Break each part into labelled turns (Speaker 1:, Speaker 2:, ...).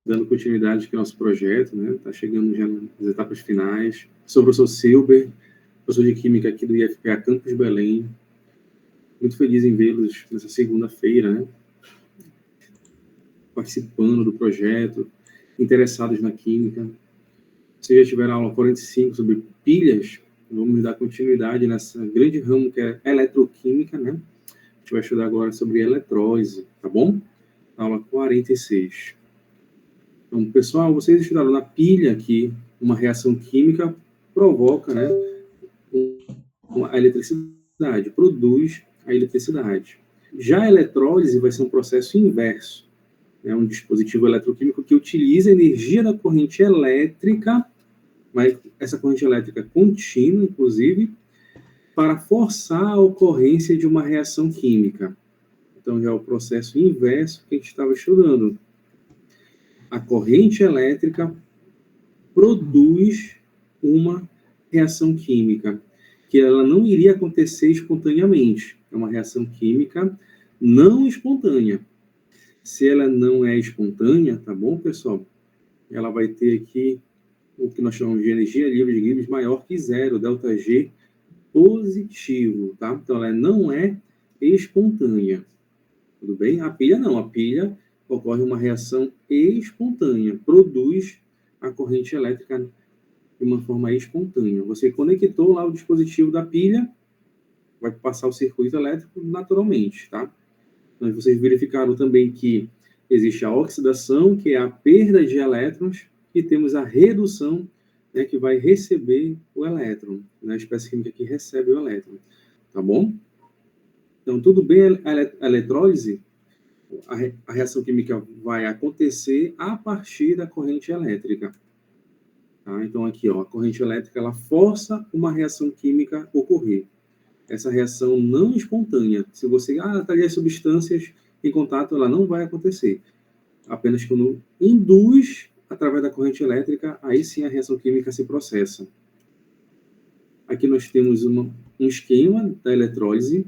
Speaker 1: dando continuidade aqui ao nosso projeto, né? Está chegando já nas etapas finais. Sou o professor Silber, professor de Química aqui do IFPA Campus Belém. Muito feliz em vê-los nessa segunda-feira, né? Participando do projeto, interessados na Química. Vocês já tiveram a aula 45 sobre pilhas, vamos dar continuidade nessa grande ramo que é eletroquímica, né? A gente vai estudar agora sobre eletrólise, tá bom? Aula 46. Então, pessoal, vocês estudaram na pilha que uma reação química provoca, né, a eletricidade, produz a eletricidade. Já a eletrólise vai ser um processo inverso. É um dispositivo eletroquímico que utiliza a energia da corrente elétrica, mas essa corrente elétrica contínua, inclusive, para forçar a ocorrência de uma reação química. Então, já é o processo inverso que a gente estava estudando. A corrente elétrica produz uma reação química, que ela não iria acontecer espontaneamente. É uma reação química não espontânea. Se ela não é espontânea, tá bom, pessoal? Ela vai ter aqui o que nós chamamos de energia livre de Gibbs maior que zero, ΔG positivo, tá? Então, ela não é espontânea. Tudo bem? A pilha não. A pilha ocorre uma reação espontânea, produz a corrente elétrica de uma forma espontânea. Você conectou lá o dispositivo da pilha, vai passar o circuito elétrico naturalmente, tá? Mas vocês verificaram também que existe a oxidação, que é a perda de elétrons, e temos a redução, né, que vai receber o elétron, né, a espécie química que recebe o elétron, tá bom? Então, tudo bem a eletrólise, a reação química vai acontecer a partir da corrente elétrica. Tá? Então, aqui, ó, a corrente elétrica, ela força uma reação química ocorrer. Essa reação não espontânea. Se você tá ali as substâncias em contato, ela não vai acontecer. Apenas quando induz, através da corrente elétrica, aí sim a reação química se processa. Aqui nós temos um esquema da eletrólise.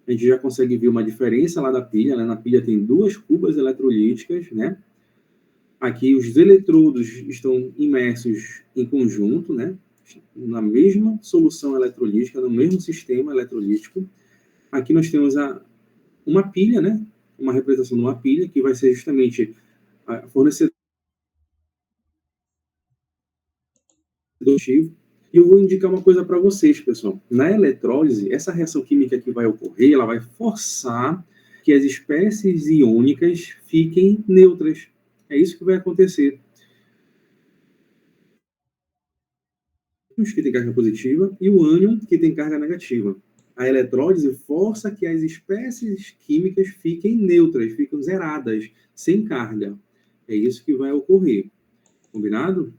Speaker 1: A gente já consegue ver uma diferença lá da pilha, né? Na pilha tem duas cubas eletrolíticas, né? Aqui os eletrodos estão imersos em conjunto, né? Na mesma solução eletrolítica, no mesmo sistema eletrolítico. Aqui nós temos uma pilha, né? Uma representação de uma pilha, que vai ser justamente a fornecedor do ativo. E eu vou indicar uma coisa para vocês, pessoal. Na eletrólise, essa reação química que vai ocorrer, ela vai forçar que as espécies iônicas fiquem neutras. É isso que vai acontecer. Que tem carga positiva, e o ânion, que tem carga negativa. A eletrólise força que as espécies químicas fiquem neutras, fiquem zeradas, sem carga. É isso que vai ocorrer. Combinado?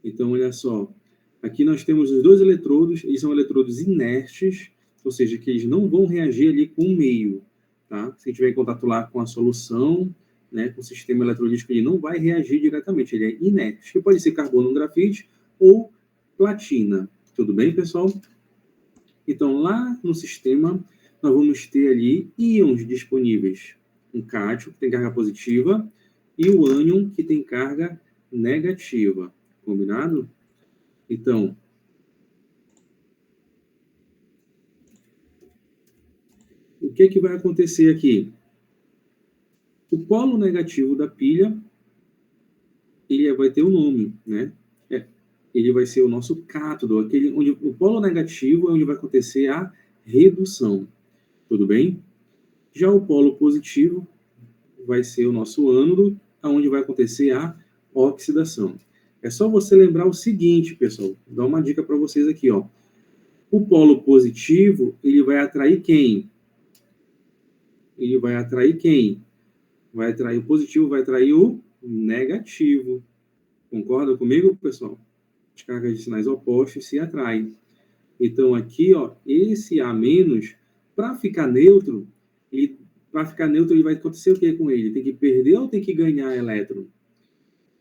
Speaker 1: Então, olha só. Aqui nós temos os dois eletrodos, eles são eletrodos inertes, ou seja, que eles não vão reagir ali com o meio. Tá? Se tiver em contato lá com a solução, né, com o sistema eletrolítico, ele não vai reagir diretamente, ele é inerte, que pode ser carbono grafite ou platina. Tudo bem, pessoal? Então, lá no sistema, nós vamos ter ali íons disponíveis. Um cátio, que tem carga positiva, e o ânion, que tem carga negativa. Combinado? Então, o que vai acontecer aqui? O polo negativo da pilha, ele vai ter um nome, né? Ele vai ser o nosso cátodo, aquele onde o polo negativo é onde vai acontecer a redução. Tudo bem? Já o polo positivo vai ser o nosso ânodo, onde vai acontecer a oxidação. É só você lembrar o seguinte, pessoal. Vou dar uma dica para vocês aqui, ó. O polo positivo, ele vai atrair quem? Ele vai atrair quem? Vai atrair o positivo, vai atrair o negativo. Concorda comigo, pessoal? As cargas de sinais opostos se atraem. Então, aqui, ó, esse A-, para ficar neutro, ele vai acontecer o que com ele? Tem que perder ou tem que ganhar elétron?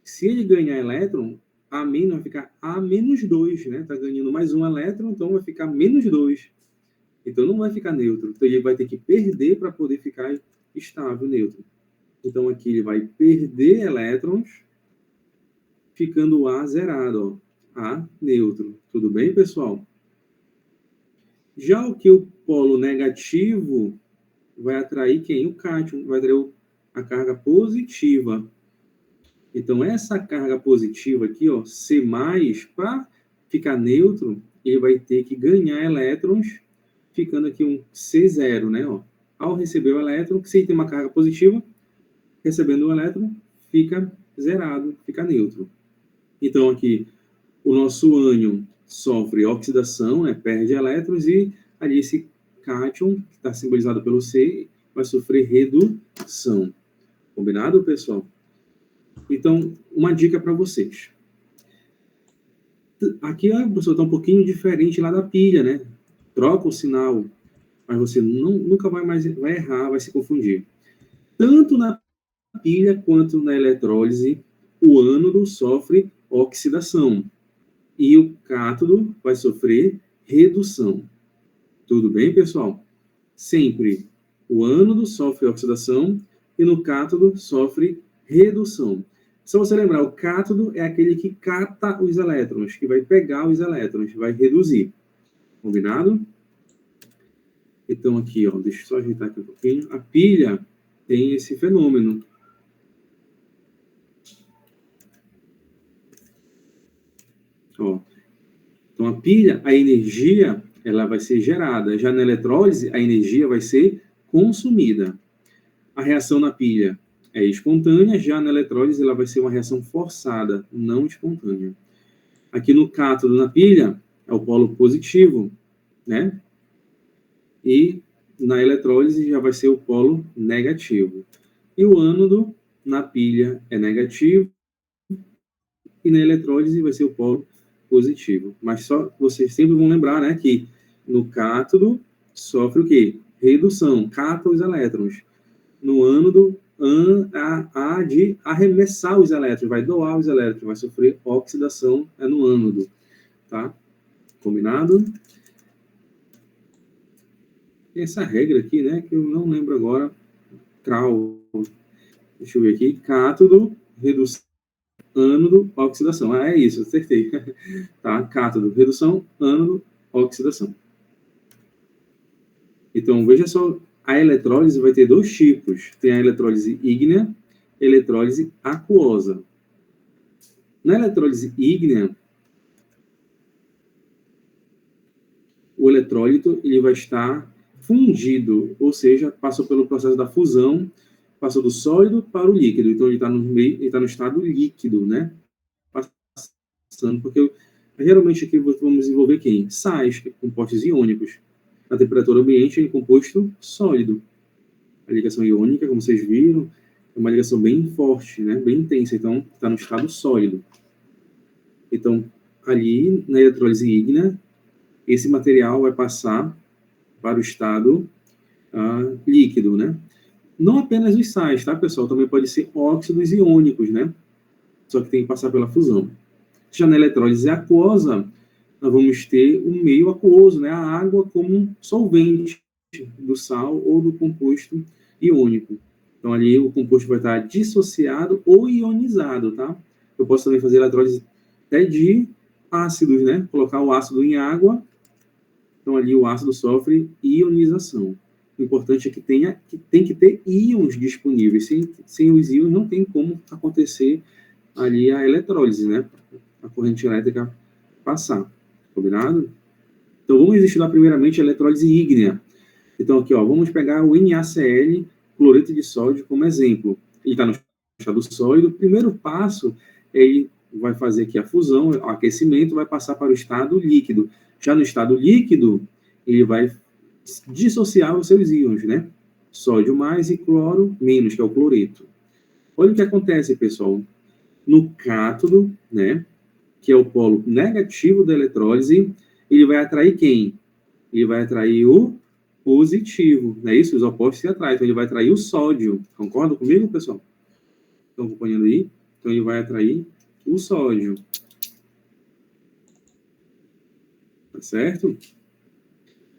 Speaker 1: Se ele ganhar elétron, A- vai ficar A-2, né? Está ganhando mais um elétron, então vai ficar -2. Então, não vai ficar neutro. Então, ele vai ter que perder para poder ficar estável, neutro. Então, aqui ele vai perder elétrons, ficando o A zerado, ó. A neutro. Tudo bem, pessoal? Já o que o polo negativo vai atrair quem? O cátion, vai atrair a carga positiva. Então, essa carga positiva aqui, ó, C+, para ficar neutro, ele vai ter que ganhar elétrons, ficando aqui um C0, né? Ó. Ao receber o elétron, se tem uma carga positiva, recebendo o elétron, fica zerado, fica neutro. Então, aqui, o nosso ânion sofre oxidação, né? Perde elétrons, e ali esse cátion, que está simbolizado pelo C, vai sofrer redução. Combinado, pessoal? Então, uma dica para vocês. Aqui a pessoa está um pouquinho diferente lá da pilha, né? Troca o sinal, mas você nunca vai errar, vai se confundir. Tanto na pilha quanto na eletrólise, o ânodo sofre oxidação e o cátodo vai sofrer redução. Tudo bem, pessoal? Sempre o ânodo sofre oxidação e no cátodo sofre redução. Só você lembrar, o cátodo é aquele que cata os elétrons, que vai pegar os elétrons, vai reduzir. Combinado? Então, aqui, ó, deixa eu só ajeitar aqui um pouquinho. A pilha tem esse fenômeno. Ó. Então, a pilha, a energia, ela vai ser gerada. Já na eletrólise, a energia vai ser consumida. A reação na pilha é espontânea, já na eletrólise ela vai ser uma reação forçada, não espontânea. Aqui no cátodo, na pilha, é o polo positivo, né? E na eletrólise já vai ser o polo negativo. E o ânodo, na pilha, é negativo, e na eletrólise vai ser o polo positivo. Mas só vocês sempre vão lembrar, né, que no cátodo sofre o quê? Redução, cata os elétrons. No ânodo, há de arremessar os elétrons, vai doar os elétrons, vai sofrer oxidação no ânodo, tá? Combinado? Tem essa regra aqui, né, que eu não lembro agora. Deixa eu ver aqui. Cátodo, redução, ânodo, oxidação. Ah, é isso, acertei. Tá? Cátodo, redução, ânodo, oxidação. Então, veja só, a eletrólise vai ter dois tipos. Tem a eletrólise ígnea e eletrólise aquosa. Na eletrólise ígnea, o eletrólito ele vai estar fundido, ou seja, passou pelo processo da fusão, passou do sólido para o líquido. Então, ele está no meio, ele está no estado líquido, né? Passando, porque geralmente aqui vamos desenvolver quem? Sais, compostos iônicos. Na temperatura ambiente, ele é composto sólido. A ligação iônica, como vocês viram, é uma ligação bem forte, né? Bem intensa. Então, está no estado sólido. Então, ali, na eletrólise ígnea, esse material vai passar para o estado líquido, né? Não apenas os sais, tá, pessoal? Também pode ser óxidos iônicos, né? Só que tem que passar pela fusão. Já na eletrólise aquosa, nós vamos ter um meio aquoso, né? A água como solvente do sal ou do composto iônico. Então, ali o composto vai estar dissociado ou ionizado, tá? Eu posso também fazer eletrólise até de ácidos, né? Colocar o ácido em água. Então, ali o ácido sofre ionização. O importante é que tem que ter íons disponíveis. Sem os íons, não tem como acontecer ali a eletrólise, né? A corrente elétrica passar. Combinado? Então, vamos estudar primeiramente a eletrólise ígnea. Então, aqui, ó, vamos pegar o NaCl, cloreto de sódio, como exemplo. Ele está no estado sólido. O primeiro passo, ele vai fazer aqui a fusão, o aquecimento, vai passar para o estado líquido. Já no estado líquido, ele vai dissociar os seus íons, né? Sódio mais e cloro menos, que é o cloreto. Olha o que acontece, pessoal. No cátodo, né, que é o polo negativo da eletrólise, ele vai atrair quem? Ele vai atrair o positivo, não é isso? Os opostos se atraem, então ele vai atrair o sódio. Concordam comigo, pessoal? Estão acompanhando aí? Então ele vai atrair o sódio. Tá certo?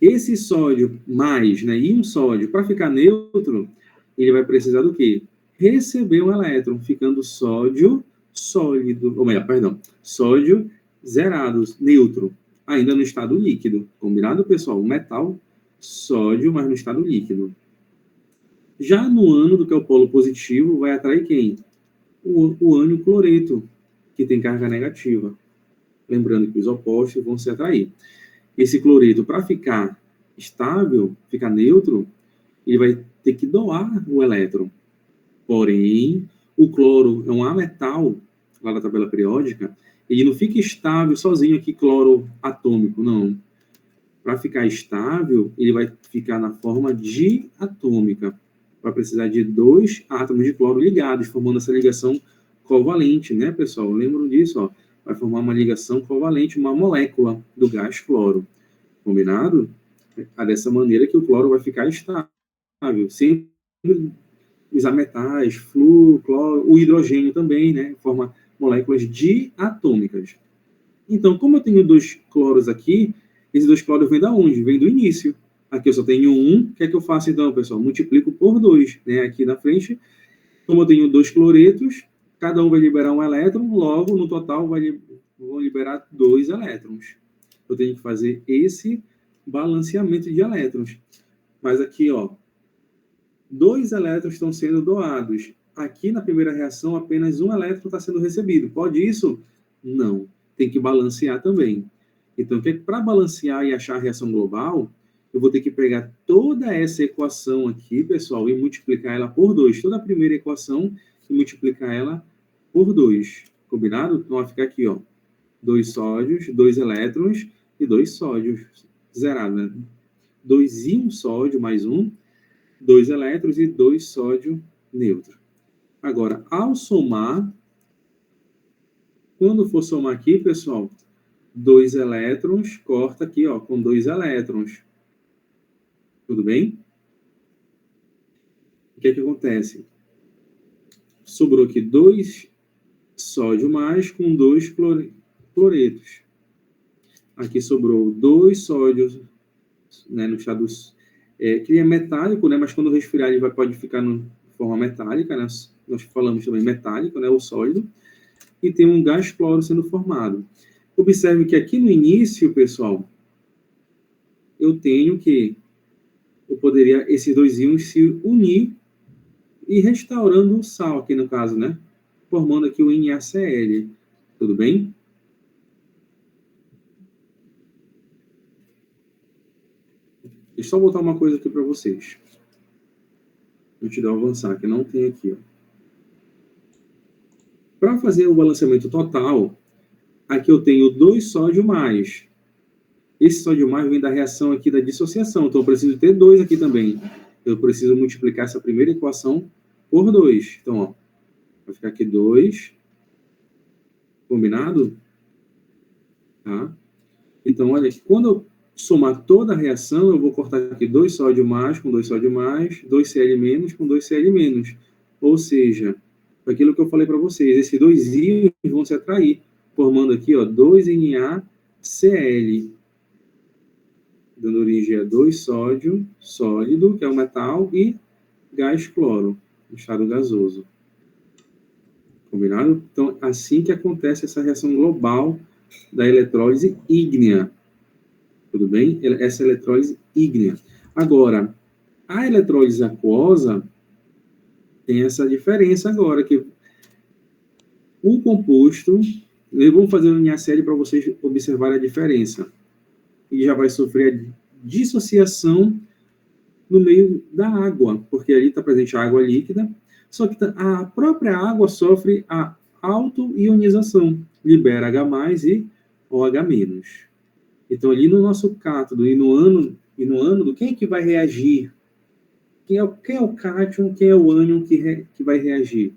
Speaker 1: Esse sódio mais, né, e um sódio, para ficar neutro, ele vai precisar do quê? receber um elétron, ficando sódio sólido, ou melhor, perdão, sódio zerado, neutro, ainda no estado líquido. Combinado, pessoal? O metal, sódio, mas no estado líquido. Já no ânodo, que é o polo positivo, vai atrair quem? O ânion cloreto, que tem carga negativa. Lembrando que os opostos vão se atrair. Esse cloreto, para ficar estável, ficar neutro, ele vai ter que doar o elétron. Porém, o cloro é um ametal, lá da tabela periódica, ele não fica estável sozinho aqui, cloro atômico, não. Para ficar estável, ele vai ficar na forma diatômica. Vai precisar de 2 átomos de cloro ligados, formando essa ligação covalente, né, pessoal? Lembram disso, ó? Vai formar uma ligação covalente, uma molécula do gás cloro. Combinado? É dessa maneira que o cloro vai ficar estável. Sempre os ametais, flúor, cloro, o hidrogênio também, né? Forma moléculas diatômicas. Então, como eu tenho 2 cloros aqui, esses 2 cloros vêm da onde? Vêm do início. Aqui eu só tenho 1, o que é que eu faço então, pessoal? Multiplico por 2, né? Aqui na frente, como eu tenho 2 cloretos, cada um vai liberar um elétron, logo, no total, vão liberar 2 elétrons. Eu tenho que fazer esse balanceamento de elétrons. Mas aqui, ó, 2 elétrons estão sendo doados. Aqui na primeira reação, apenas 1 elétron está sendo recebido. Pode isso? Não. Tem que balancear também. Então, para balancear e achar a reação global, eu vou ter que pegar toda essa equação aqui, pessoal, e multiplicar ela por 2. Toda a primeira equação e multiplicar ela por 2. Combinado? Então, vai ficar aqui, ó, 2 sódios, 2 elétrons e 2 sódios. Zerado, né? 2 íons sódio mais 1, 2 elétrons e 2 sódio neutro. Agora, ao somar, quando for somar aqui, pessoal, 2 elétrons, corta aqui, ó, com 2 elétrons. Tudo bem? O que é que acontece? Sobrou aqui 2 sódio mais com 2 cloretos. Aqui sobrou 2 sódios, né, no estado que é metálico, né, mas quando resfriar ele pode ficar em forma metálica, né? Nós falamos também metálico, né, o sólido, e tem um gás cloro sendo formado. Observe que aqui no início, pessoal, eu tenho que eu poderia esses 2 íons se unir e restaurando o sal aqui no caso, né? Formando aqui o NaCl. Tudo bem? Deixa eu só botar uma coisa aqui para vocês. Antes de eu avançar, que não tem aqui, ó. Para fazer o balanceamento total, aqui eu tenho 2 sódio mais. Esse sódio mais vem da reação aqui da dissociação, então eu preciso ter 2 aqui também. Eu preciso multiplicar essa primeira equação por 2. Então, ó, vai ficar aqui 2. Combinado? Tá? Então, olha, quando eu somar toda a reação, eu vou cortar aqui 2 sódio mais com 2 sódio mais, 2 Cl menos com 2 Cl menos. Ou seja, aquilo que eu falei para vocês, esses 2 íons vão se atrair, formando aqui, ó, 2NaCl, dando origem a 2 sódio sólido, que é o metal, e gás cloro, estado gasoso. Combinado? Então, assim que acontece essa reação global da eletrólise ígnea. Tudo bem? Essa eletrólise ígnea. Agora, a eletrólise aquosa tem essa diferença agora, que o composto, eu vou fazer uma linha série para vocês observarem a diferença. E já vai sofrer a dissociação no meio da água, porque ali está presente a água líquida, só que a própria água sofre a autoionização, libera H+, e OH-. Então, ali no nosso cátodo e no ânodo, quem é que vai reagir? Quem é o cátion, quem é o ânion que vai reagir?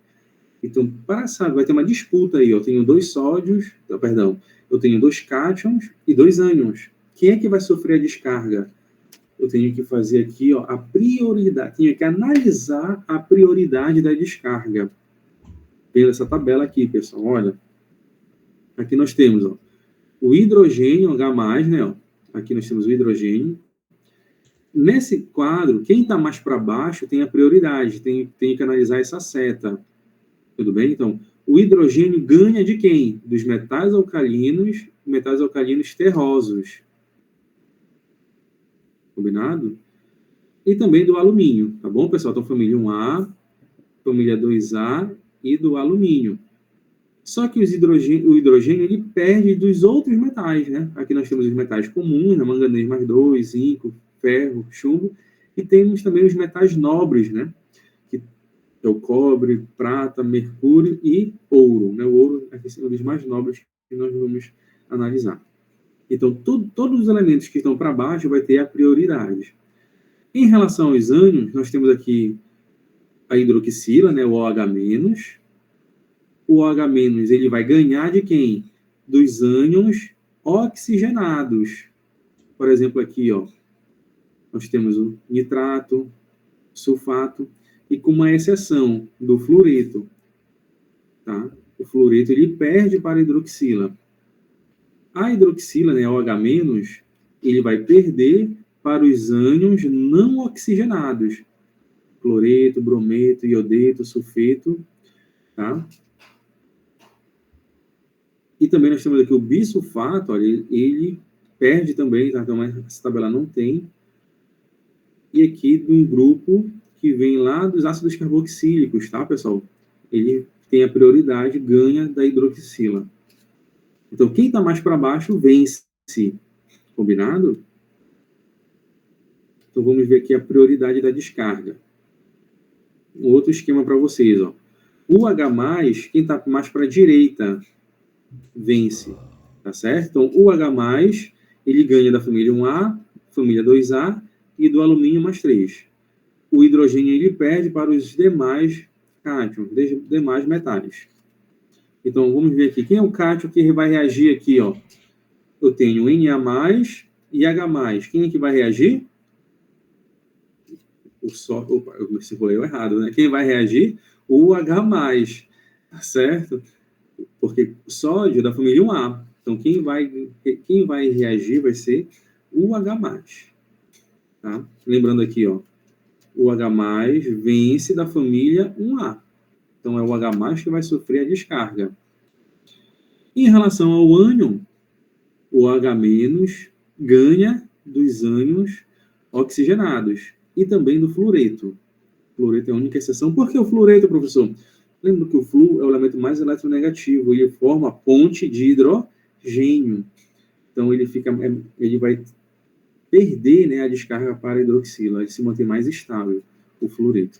Speaker 1: Então, para saber, vai ter uma disputa aí. Eu tenho 2 sódios, eu tenho 2 cátions e 2 ânions. Quem é que vai sofrer a descarga? Eu tenho que fazer aqui, ó, a prioridade. Tenho que analisar a prioridade da descarga. Pela essa tabela aqui, pessoal. Olha, aqui nós temos, ó, o hidrogênio, H+, né? Ó, aqui nós temos o hidrogênio. Nesse quadro, quem está mais para baixo tem a prioridade, tem que analisar essa seta. Tudo bem? Então, o hidrogênio ganha de quem? Dos metais alcalinos terrosos. Combinado? E também do alumínio, tá bom, pessoal? Então, família 1A, família 2A e do alumínio. Só que o hidrogênio ele perde dos outros metais, né? Aqui nós temos os metais comuns, né? Manganês mais 2, zinco, ferro, chumbo, e temos também os metais nobres, né? Que é o cobre, prata, mercúrio e ouro, né? O ouro aqui são os mais nobres que nós vamos analisar. Então, todos os elementos que estão para baixo vai ter a prioridade. Em relação aos ânions, nós temos aqui a hidroxila, né? O OH-. O OH- ele vai ganhar de quem? Dos ânions oxigenados. Por exemplo, aqui, ó, nós temos o nitrato, sulfato, e com uma exceção do fluoreto. Tá? O fluoreto ele perde para a hidroxila. A hidroxila, né, OH-, ele vai perder para os ânions não oxigenados. Cloreto, brometo, iodeto, sulfeto. Tá? E também nós temos aqui o bisulfato, olha, ele perde também, tá? Então essa tabela não tem. E aqui de um grupo que vem lá dos ácidos carboxílicos, tá, pessoal? Ele tem a prioridade, ganha da hidroxila. Então, quem está mais para baixo, vence. Combinado? Então, vamos ver aqui a prioridade da descarga. Um outro esquema para vocês, ó. O H+, quem está mais para a direita, vence. Tá certo? Então, o H+, ele ganha da família 1A, família 2A e do alumínio mais 3. O hidrogênio ele perde para os demais cátions, demais metais. Então, vamos ver aqui. Quem é o cátion que vai reagir aqui, ó? Eu tenho Na+, e H+. Quem é que vai reagir? Opa, eu circulei errado, né? Quem vai reagir? O H+, tá certo? Porque o sódio é da família 1A. Então, quem vai reagir vai ser o H+. Tá? Lembrando aqui, ó, o H+ vence da família 1A. Então, é o H+ que vai sofrer a descarga. Em relação ao ânion, o H- ganha dos ânions oxigenados e também do fluoreto. O fluoreto é a única exceção. Por que o fluoreto, professor? Lembra que o fluo é o elemento mais eletronegativo. Ele forma ponte de hidrogênio. Então, ele vai perder, né, a descarga para a hidroxila. Ele se mantém mais estável, o fluoreto.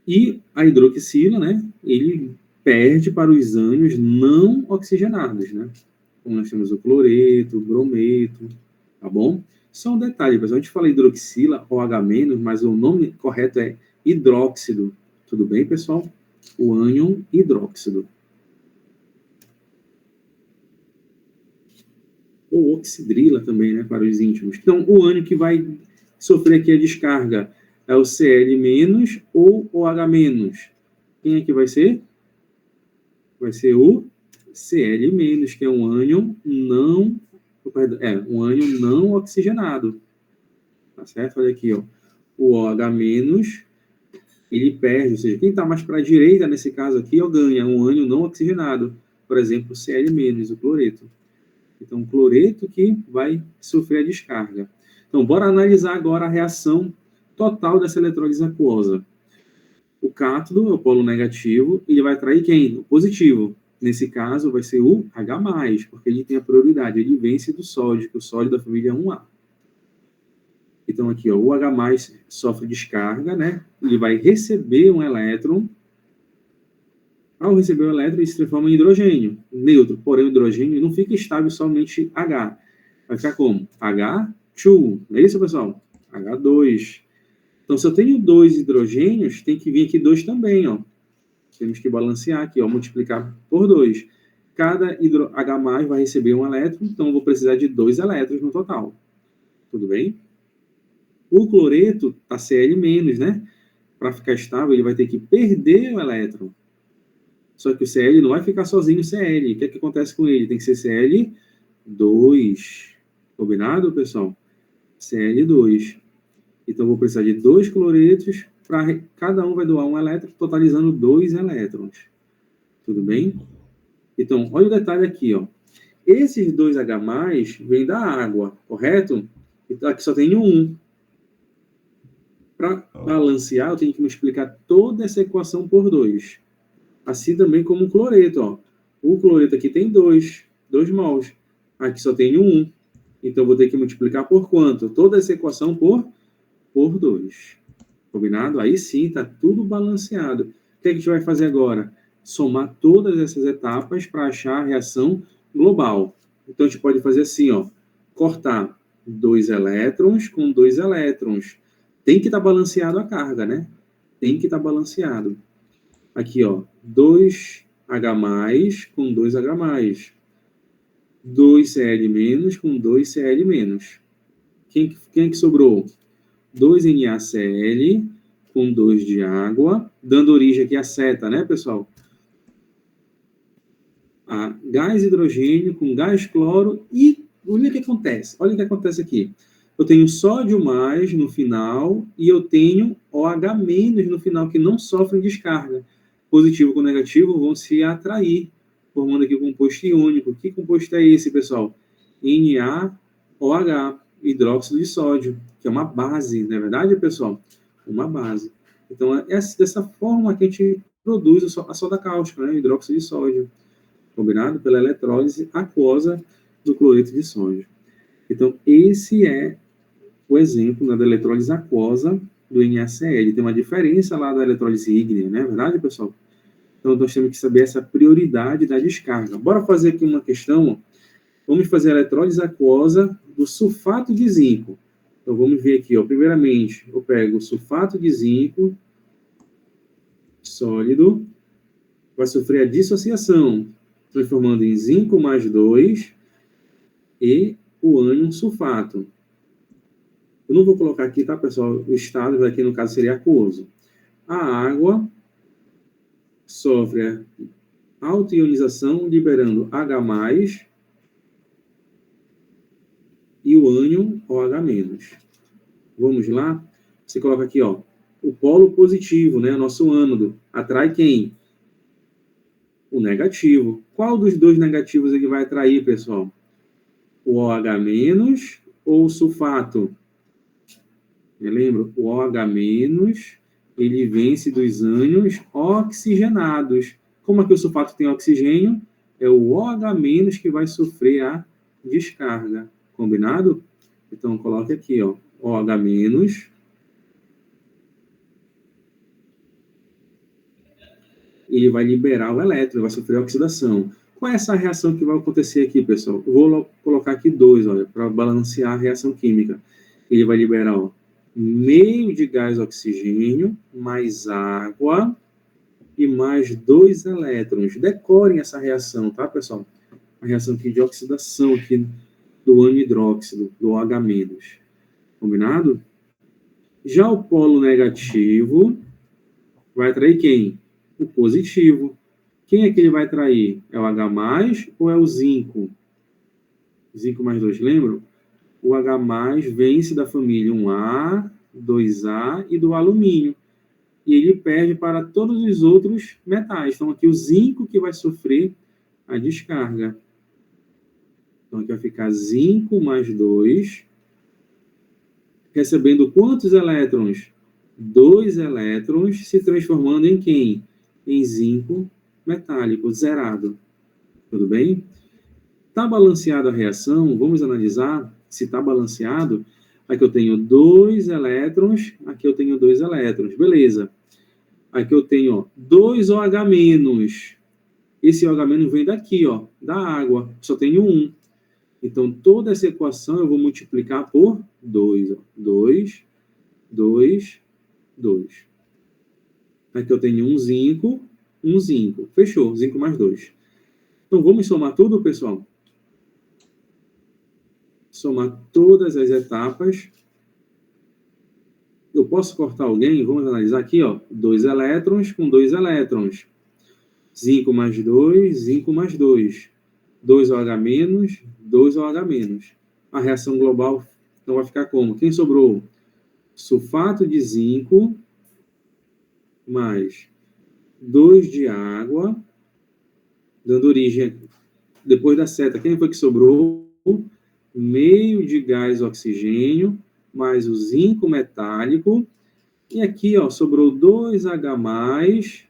Speaker 1: E a hidroxila, né, ele perde para os ânions não oxigenados, né? Então, nós temos o cloreto, o brometo, tá bom? Só um detalhe, pessoal, a gente fala hidroxila, OH-, mas o nome correto é hidróxido. Tudo bem, pessoal? O ânion hidróxido. Ou oxidrila também, né, para os íntimos. Então, o ânion que vai sofrer aqui a descarga é o Cl- ou o H-. Quem é que vai ser? Vai ser o Cl-, que é um ânion um ânion não oxigenado. Tá certo? Olha aqui, ó. O OH-, ele perde, ou seja, quem está mais para a direita, nesse caso aqui, ó, ganha um ânion não oxigenado. Por exemplo, o Cl-, o cloreto. Então, o cloreto que vai sofrer a descarga. Então, bora analisar agora a reação total dessa eletrólise aquosa. O cátodo é o polo negativo, ele vai atrair quem? O positivo. Nesse caso, vai ser o H+, porque ele tem a prioridade, ele vence do sódio, que é o sódio da família 1A. Então, aqui, ó, o H+ sofre descarga, né? Ele vai receber um elétron. Ao receber o elétron, ele se transforma em hidrogênio, neutro. Porém, o hidrogênio não fica estável somente H. Vai ficar como? H2. Não é isso, pessoal? H2. Então, se eu tenho 2 hidrogênios, tem que vir aqui 2 também, ó. Temos que balancear aqui, ó, multiplicar por 2. Cada H+ vai receber um elétron, então eu vou precisar de 2 elétrons no total. Tudo bem? O cloreto está Cl-, né? Para ficar estável, ele vai ter que perder o elétron. Só que o Cl não vai ficar sozinho Cl. O que é que acontece com ele? Tem que ser Cl2. Combinado, pessoal? Cl2. Então, vou precisar de 2 cloretos, para cada um vai doar um elétron, totalizando 2 elétrons. Tudo bem? Então, olha o detalhe aqui, ó. Esses 2H+, vêm da água, correto? Então, aqui só tem um. Para balancear, eu tenho que multiplicar toda essa equação por 2. Assim também como o cloreto, ó. O cloreto aqui tem 2 mols. Aqui só tem 1. Então, vou ter que multiplicar por quanto? Toda essa equação por 2. Combinado? Aí sim, está tudo balanceado. O que a gente vai fazer agora? Somar todas essas etapas para achar a reação global. Então, a gente pode fazer assim, ó. Cortar 2 elétrons com 2 elétrons. Tem que estar balanceado a carga, né? Tem que estar balanceado. Aqui, ó. 2H+ com 2H+. 2Cl- com 2Cl-. Quem que sobrou? 2NaCl com 2 de água, dando origem aqui à seta, né, pessoal? A gás hidrogênio com gás cloro e olha o que acontece. Olha o que acontece aqui. Eu tenho sódio mais no final e eu tenho OH- no final, que não sofrem descarga. Positivo com negativo vão se atrair, formando aqui o composto iônico. Que composto é esse, pessoal? NaOH, hidróxido de sódio, que é uma base, não é verdade, pessoal? Uma base. Então, é dessa forma que a gente produz a soda cáustica, né? O hidróxido de sódio, combinado? Pela eletrólise aquosa do cloreto de sódio. Então, esse é o exemplo, né, da eletrólise aquosa do NaCl. Tem uma diferença lá da eletrólise ígnea, não é verdade, pessoal? Então, nós temos que saber essa prioridade da descarga. Bora fazer aqui uma questão. Vamos fazer a eletrólise aquosa do sulfato de zinco. Então, vamos ver aqui, ó. Primeiramente, eu pego o sulfato de zinco sólido, vai sofrer a dissociação, transformando em zinco mais 2 e o ânion sulfato. Eu não vou colocar aqui, tá, pessoal? O estado aqui, no caso, seria aquoso. A água sofre a autoionização, liberando H+, e o ânion OH-. Vamos lá? Você coloca aqui, ó, o polo positivo, né? Nosso ânodo. Atrai quem? O negativo. Qual dos dois negativos ele vai atrair, pessoal? O OH- ou o sulfato? Lembra? O OH-, ele vence dos ânions oxigenados. Como é que o sulfato tem oxigênio? É o OH- que vai sofrer a descarga. Combinado? Então, coloque aqui, ó, OH-, ele vai liberar o elétron, vai sofrer oxidação. Qual é essa reação que vai acontecer aqui, pessoal? Eu vou colocar aqui 2, olha, para balancear a reação química. Ele vai liberar, ó, meio de gás oxigênio, mais água e mais 2 elétrons. Decorem essa reação, tá, pessoal? A reação aqui de oxidação aqui do ânion hidróxido, do OH-. Combinado? Já o polo negativo vai atrair quem? O positivo. Quem é que ele vai atrair? É o H+ ou é o zinco? Zinco mais 2, lembram? O H+ vence da família 1A, 2A e do alumínio. E ele perde para todos os outros metais. Então, aqui o zinco que vai sofrer a descarga. Então, aqui vai ficar zinco mais 2, recebendo quantos elétrons? 2 elétrons, se transformando em quem? Em zinco metálico, zerado. Tudo bem? Está balanceada a reação? Vamos analisar se está balanceado. Aqui eu tenho 2 elétrons, aqui eu tenho 2 elétrons. Beleza. Aqui eu tenho, ó, 2 OH-. Esse OH- vem daqui, ó, da água. Só tenho 1. Então, toda essa equação eu vou multiplicar por 2. Ó. 2, 2, 2. Aqui eu tenho um zinco. Fechou, zinco mais 2. Então, vamos somar tudo, pessoal? Somar todas as etapas. Eu posso cortar alguém? Vamos analisar aqui, ó. 2 elétrons com 2 elétrons. Zinco mais 2, zinco mais 2. 2 OH-, 2 OH-. A reação global Então, vai ficar como? Quem sobrou? Sulfato de zinco mais 2 de água, dando origem, depois da seta, quem foi que sobrou? Meio de gás oxigênio, mais o zinco metálico, e aqui, ó, sobrou 2H+,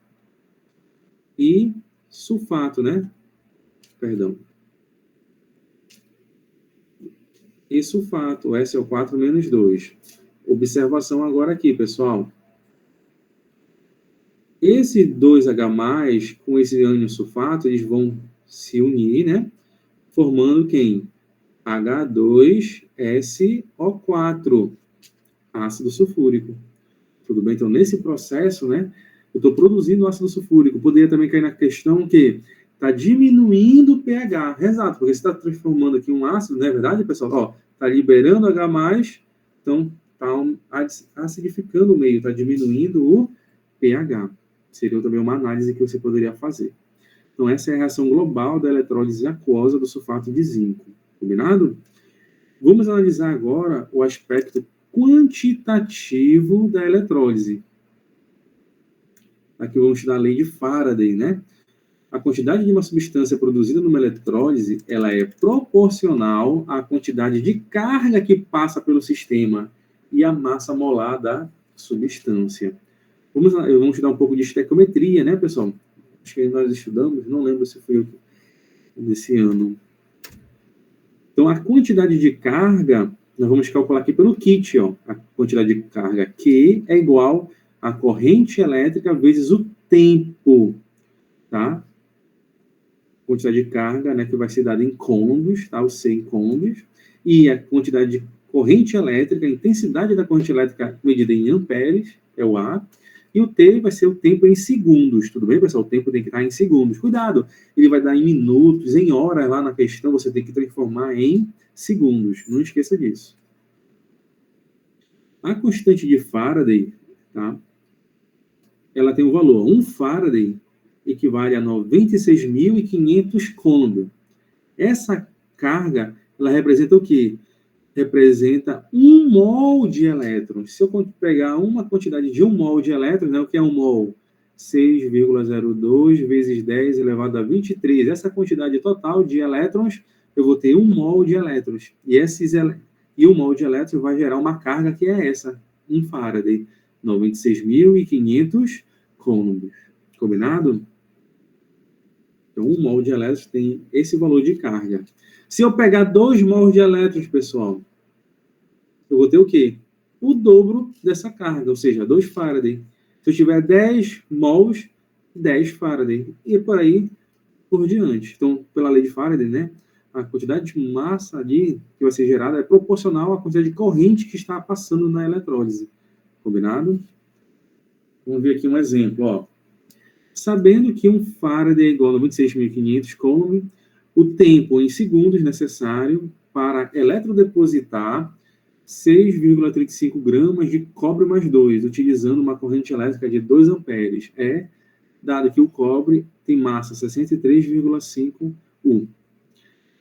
Speaker 1: e sulfato, né? Perdão. E sulfato, SO4 menos 2. Observação agora aqui, pessoal. Esse 2H+, com esse ânion sulfato, eles vão se unir, né? Formando quem? H2SO4, ácido sulfúrico. Tudo bem? Então, nesse processo, né, eu estou produzindo ácido sulfúrico. Poderia também cair na questão que está diminuindo o pH. Exato, porque você está transformando aqui um ácido, não é verdade, pessoal? Está liberando H+, então está acidificando o meio, está diminuindo o pH. Seria também uma análise que você poderia fazer. Então, essa é a reação global da eletrólise aquosa do sulfato de zinco. Combinado? Vamos analisar agora o aspecto quantitativo da eletrólise. Aqui vamos estudar a lei de Faraday, né? A quantidade de uma substância produzida numa eletrólise, ela é proporcional à quantidade de carga que passa pelo sistema e à massa molar da substância. Vamos estudar um pouco de estequiometria, né, pessoal? Acho que nós estudamos, não lembro se foi desse ano. Então, a quantidade de carga, nós vamos calcular aqui pelo kit, ó. A quantidade de carga Q é igual a corrente elétrica vezes o tempo, tá? Quantidade de carga, né, que vai ser dada em coulombs, tá? O C em coulombs. E a quantidade de corrente elétrica, a intensidade da corrente elétrica medida em amperes, é o A. E o T vai ser o tempo em segundos, tudo bem, pessoal? O tempo tem que estar em segundos. Cuidado, ele vai dar em minutos, em horas lá na questão, você tem que transformar em segundos. Não esqueça disso. A constante de Faraday, tá? Ela tem um valor. 1 Faraday equivale a 96.500 coulomb. Essa carga, ela representa o quê? Representa 1 mol de elétrons. Se eu pegar uma quantidade de 1 mol de elétrons, né, o que é 1 mol? 6,02 vezes 10 elevado a 23. Essa quantidade total de elétrons, eu vou ter 1 mol de elétrons. E 1 mol de elétrons vai gerar uma carga que é essa, 1 Faraday. 96.500 coulombs. Combinado? Então, 1 mol de elétrons tem esse valor de carga. Se eu pegar 2 mols de elétrons, pessoal, eu vou ter o quê? O dobro dessa carga, ou seja, 2 Faraday. Se eu tiver 10 mols, 10 Faraday. E por aí por diante. Então, pela lei de Faraday, né, a quantidade de massa que vai ser gerada é proporcional à quantidade de corrente que está passando na eletrólise. Combinado? Vamos ver aqui um exemplo, ó. Sabendo que 1 Faraday é igual a 96.500 coulomb, o tempo em segundos necessário para eletrodepositar 6,35 gramas de cobre mais 2, utilizando uma corrente elétrica de 2 amperes, é dado que o cobre tem massa 63,5 U.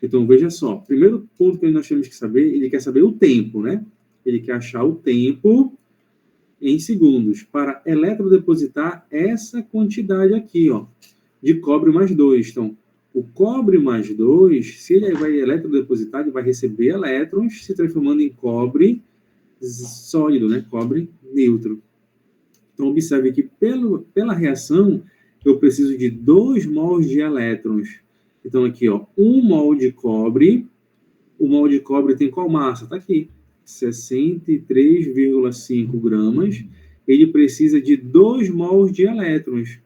Speaker 1: Então, veja só, primeiro ponto que nós temos que saber, ele quer saber o tempo, né? Ele quer achar o tempo em segundos para eletrodepositar essa quantidade aqui, ó, de cobre mais 2. Então, o cobre mais 2, se ele vai eletrodepositar, ele vai receber elétrons se transformando em cobre sólido, né? Cobre neutro. Então, observe que pela reação, eu preciso de 2 mols de elétrons. Então, aqui, ó, 1 mol de cobre. O mol de cobre tem qual massa? Está aqui. 63,5 gramas, ele precisa de 2 mols de elétrons,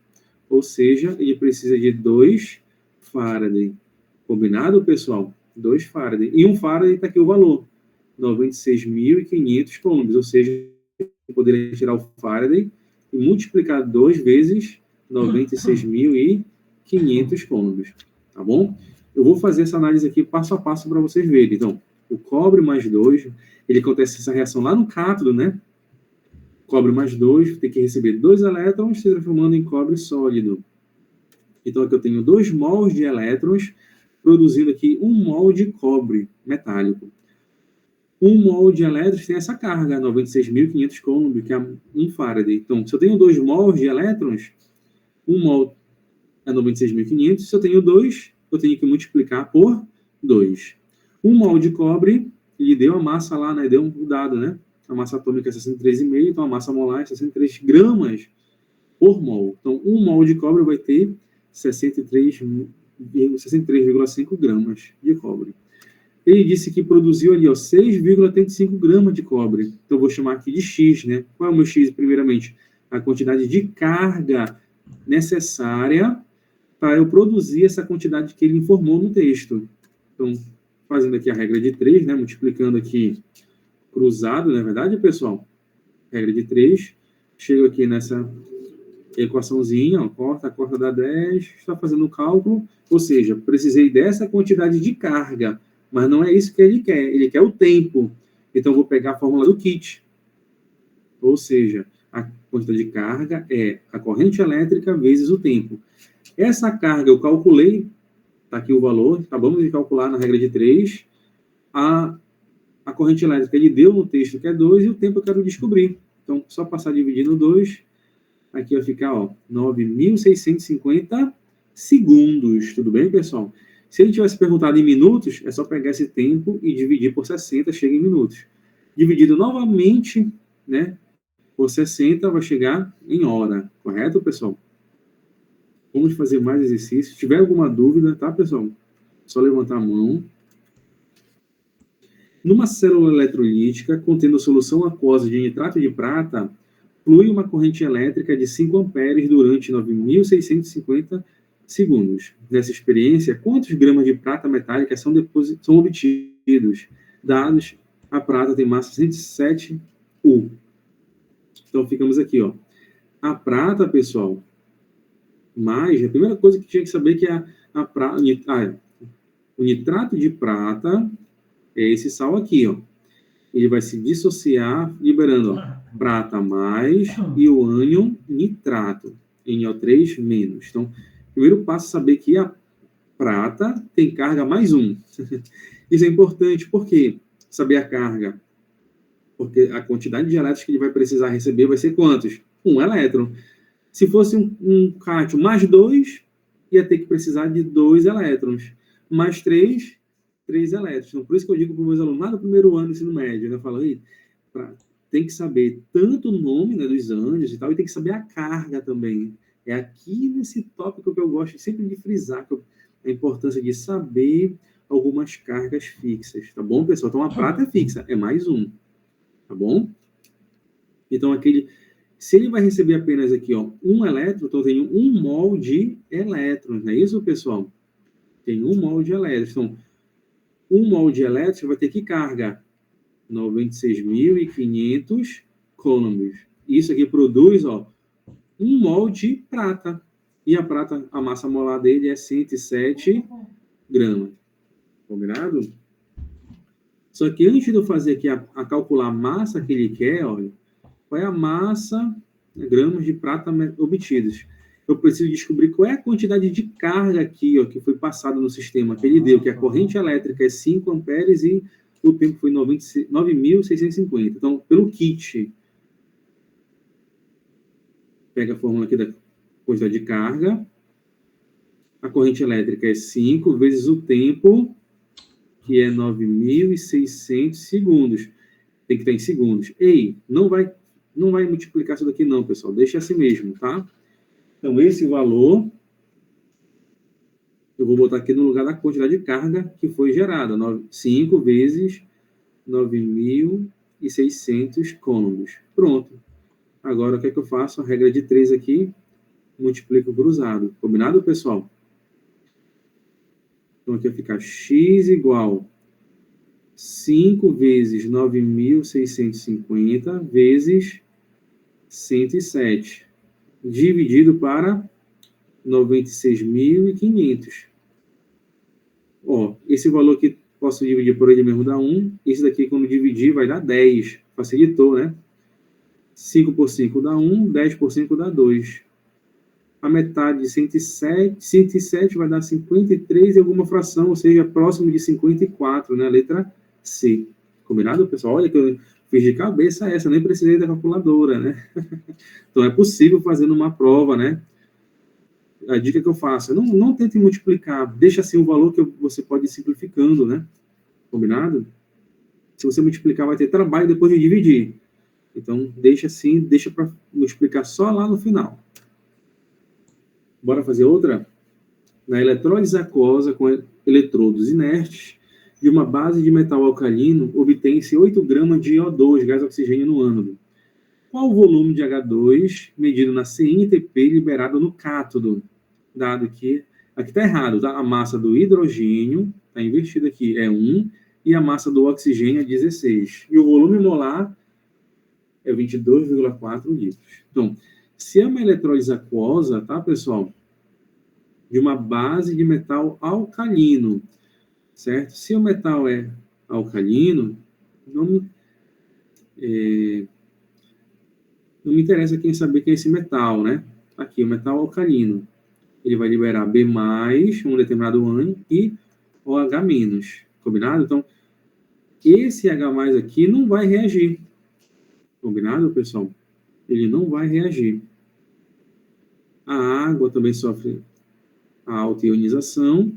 Speaker 1: ou seja, ele precisa de 2 Faraday. Combinado, pessoal? 2 Faraday. E 1 Faraday está aqui o valor, 96.500 coulombs, ou seja, eu poderia tirar o Faraday e multiplicar 2 vezes 96.500 coulombs, tá bom? Eu vou fazer essa análise aqui passo a passo para vocês verem. Então, o cobre mais 2, ele acontece essa reação lá no cátodo, né? Cobre mais 2 tem que receber 2 elétrons se transformando em cobre sólido. Então, aqui eu tenho 2 mols de elétrons produzindo aqui 1 mol de cobre metálico. Um mol de elétrons tem essa carga, 96.500 coulomb, que é 1 Faraday. Então, se eu tenho 2 mols de elétrons, 1 mol é 96.500. Se eu tenho 2, eu tenho que multiplicar por 2. 1 mol de cobre, ele deu a massa lá, né? Deu um dado, né? A massa atômica é 63,5, então a massa molar é 63 gramas por mol. Então, 1 mol de cobre vai ter 63,5 gramas de cobre. Ele disse que produziu ali, 6,85 gramas de cobre. Então, eu vou chamar aqui de X, né? Qual é o meu X, primeiramente? A quantidade de carga necessária para eu produzir essa quantidade que ele informou no texto. Então, fazendo aqui a regra de 3, né? Multiplicando aqui cruzado, não é verdade, pessoal? Regra de 3. Chego aqui nessa equaçãozinha, corta dá 10, está fazendo o cálculo, ou seja, precisei dessa quantidade de carga, mas não é isso que ele quer o tempo. Então, vou pegar a fórmula do kit, ou seja, a quantidade de carga é a corrente elétrica vezes o tempo. Essa carga eu calculei, está aqui o valor, acabamos de calcular na regra de 3, a corrente elétrica ele deu no texto que é 2 e o tempo eu quero descobrir. Então, só passar dividindo 2, aqui vai ficar, 9.650 segundos. Tudo bem, pessoal? Se ele tivesse perguntado em minutos, é só pegar esse tempo e dividir por 60, chega em minutos. Dividido novamente, né, por 60, vai chegar em hora. Correto, pessoal? Vamos fazer mais exercícios. Se tiver alguma dúvida, tá, pessoal? Só levantar a mão. Numa célula eletrolítica contendo solução aquosa de nitrato de prata, flui uma corrente elétrica de 5 amperes durante 9.650 segundos. Nessa experiência, quantos gramas de prata metálica são obtidos? Dados, a prata tem massa 107 U. Então, ficamos aqui, A prata, pessoal, mais, a primeira coisa que tinha que saber que o nitrato de prata é esse sal aqui, Ele vai se dissociar, liberando, prata mais e o ânion nitrato, NO3 menos. Então, primeiro passo é saber que a prata tem carga mais 1. Isso é importante, por quê? Saber a carga. Porque a quantidade de elétrons que ele vai precisar receber vai ser quantos? 1 elétron. Se fosse um cátion mais 2, ia ter que precisar de 2 elétrons. Mais 3 elétrons. Então, por isso que eu digo para os meus alunos, lá no primeiro ano do ensino médio, eu falo, tem que saber tanto o nome, né, dos anjos e tal, e tem que saber a carga também. É aqui nesse tópico que eu gosto sempre de frisar, a importância de saber algumas cargas fixas, tá bom, pessoal? Então, a prata é fixa, é mais 1, tá bom? Então, se ele vai receber apenas aqui, 1 elétron, então eu tenho 1 mol de elétrons, não é isso, pessoal? Tem 1 mol de elétrons. Então, 1 mol de elétrons vai ter que carga 96.500 coulombs. Isso aqui produz, 1 mol de prata. E a prata, a massa molar dele é 107 gramas. Combinado? Só que antes de eu fazer aqui a calcular a massa que ele quer, olha, qual é a massa, gramas de prata obtidos. Eu preciso descobrir qual é a quantidade de carga aqui, que foi passada no sistema, que ele deu, que a corrente elétrica é 5 amperes e o tempo foi 9.650. Então, pelo kit, pega a fórmula aqui da quantidade de carga, a corrente elétrica é 5 vezes o tempo, que é 9.600 segundos. Tem que estar em segundos. Não vai multiplicar isso daqui não, pessoal. Deixa assim mesmo, tá? Então, esse valor, eu vou botar aqui no lugar da quantidade de carga que foi gerada. 5 vezes 9.600 coulombs. Pronto. Agora, o que é que eu faço? A regra de 3 aqui, multiplico cruzado. Combinado, pessoal? Então, aqui vai ficar x igual 5 vezes 9.650 vezes 107, dividido para 96.500. Esse valor aqui posso dividir por ele mesmo, dá 1. Esse daqui, quando dividir, vai dar 10. Facilitou, né? 5 por 5 dá 1, 10 por 5 dá 2. A metade de 107 vai dar 53 e alguma fração, ou seja, próximo de 54, né? Letra C. Combinado, pessoal? Olha que eu fiz de cabeça essa, nem precisei da calculadora, né? Então, é possível fazer numa prova, né? A dica que eu faço é não tente multiplicar, deixa assim o valor que você pode ir simplificando, né? Combinado? Se você multiplicar, vai ter trabalho depois de dividir. Então, deixa assim, deixa para multiplicar só lá no final. Bora fazer outra? Na eletrólise aquosa com eletrodos inertes de uma base de metal alcalino, obtém-se 8 gramas de O2, gás oxigênio no ânodo. Qual o volume de H2 medido na CNTP liberado no cátodo? Dado que aqui está errado, tá? A massa do hidrogênio está invertida aqui, é 1, e a massa do oxigênio é 16. E o volume molar é 22,4 litros. Então, se é uma eletrólise aquosa, tá, pessoal? De uma base de metal alcalino, certo? Se o metal é alcalino, não me interessa quem saber quem é esse metal, né? Aqui, o metal alcalino. Ele vai liberar B+, um determinado ânion, e OH-. Combinado? Então, esse H+ aqui não vai reagir. Combinado, pessoal? Ele não vai reagir. A água também sofre a alta ionização.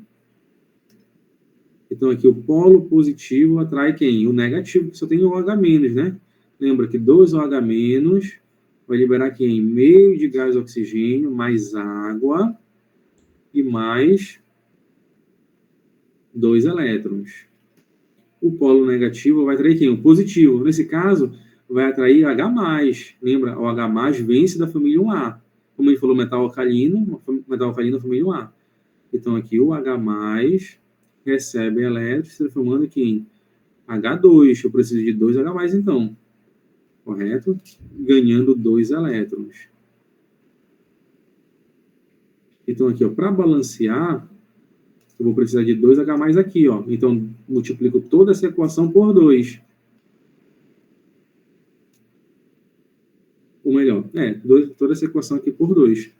Speaker 1: Então, aqui o polo positivo atrai quem? O negativo, que só tem o OH-, né? Lembra que 2 OH- vai liberar quem? Meio de gás oxigênio, mais água e mais 2 elétrons. O polo negativo vai atrair quem? O positivo. Nesse caso, vai atrair H+. Lembra? O H+ vence da família 1A. Como ele falou, metal alcalino família 1A. Então, aqui o H+ recebe elétrons, transformando aqui em H2. Eu preciso de 2 H+, então. Correto? Ganhando 2 elétrons. Então, aqui, para balancear, eu vou precisar de 2 H+ aqui, ó. Então, multiplico toda essa equação por 2. Ou melhor, toda essa equação aqui por 2.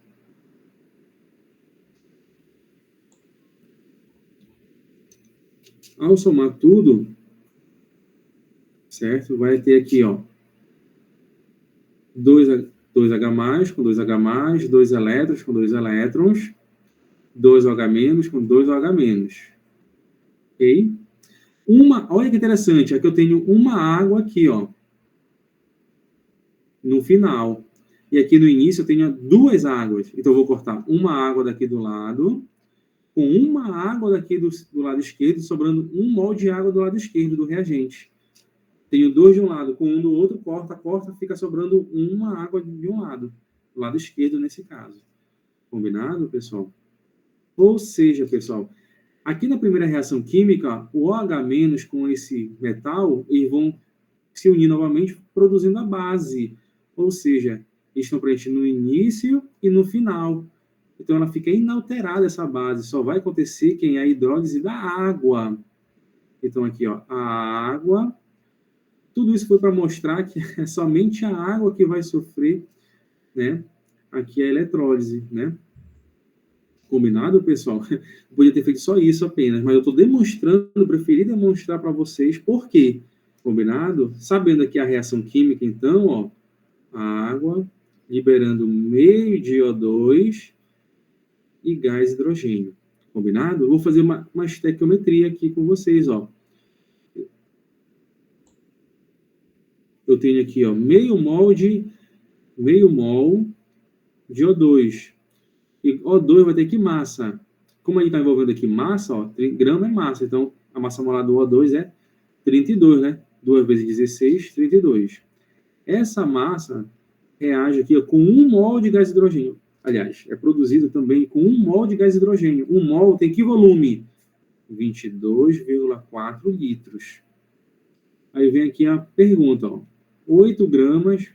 Speaker 1: Ao somar tudo, certo? Vai ter aqui, ó, 2H+ com 2H+, 2 elétrons com 2 elétrons, 2 OH- com 2 OH-. Ok? Olha que interessante, aqui eu tenho uma água aqui, ó, no final. E aqui no início eu tenho 2 águas. Então eu vou cortar uma água daqui do lado, com uma água daqui do lado esquerdo, sobrando 1 mol de água do lado esquerdo do reagente. Tenho 2 de um lado, com um do outro, corta, fica sobrando uma água de um lado, do lado esquerdo nesse caso. Combinado, pessoal? Ou seja, pessoal, aqui na primeira reação química, o OH- com esse metal, eles vão se unir novamente, produzindo a base. Ou seja, eles estão preenchendo no início e no final. Então, ela fica inalterada, essa base. Só vai acontecer quem é a hidrólise da água. Então, aqui, ó, a água. Tudo isso foi para mostrar que é somente a água que vai sofrer, né? Aqui a eletrólise, né? Combinado, pessoal? Eu podia ter feito só isso apenas, mas eu estou demonstrando, preferi demonstrar para vocês por quê. Combinado? Sabendo aqui a reação química, então, ó, a água liberando meio de O2 e gás hidrogênio. Combinado? Eu vou fazer uma estequiometria aqui com vocês, ó. Eu tenho aqui, ó, meio mol de O2. E O2 vai ter que massa. Como a gente está envolvendo aqui massa, ó, grama é massa. Então, a massa molar do O2 é 32, né? 2 vezes 16, 32. Essa massa reage aqui ó, com 1 mol de gás hidrogênio. Aliás, é produzido também com 1 mol de gás hidrogênio. 1 mol tem que volume? 22,4 litros. Aí vem aqui a pergunta, ó. 8 gramas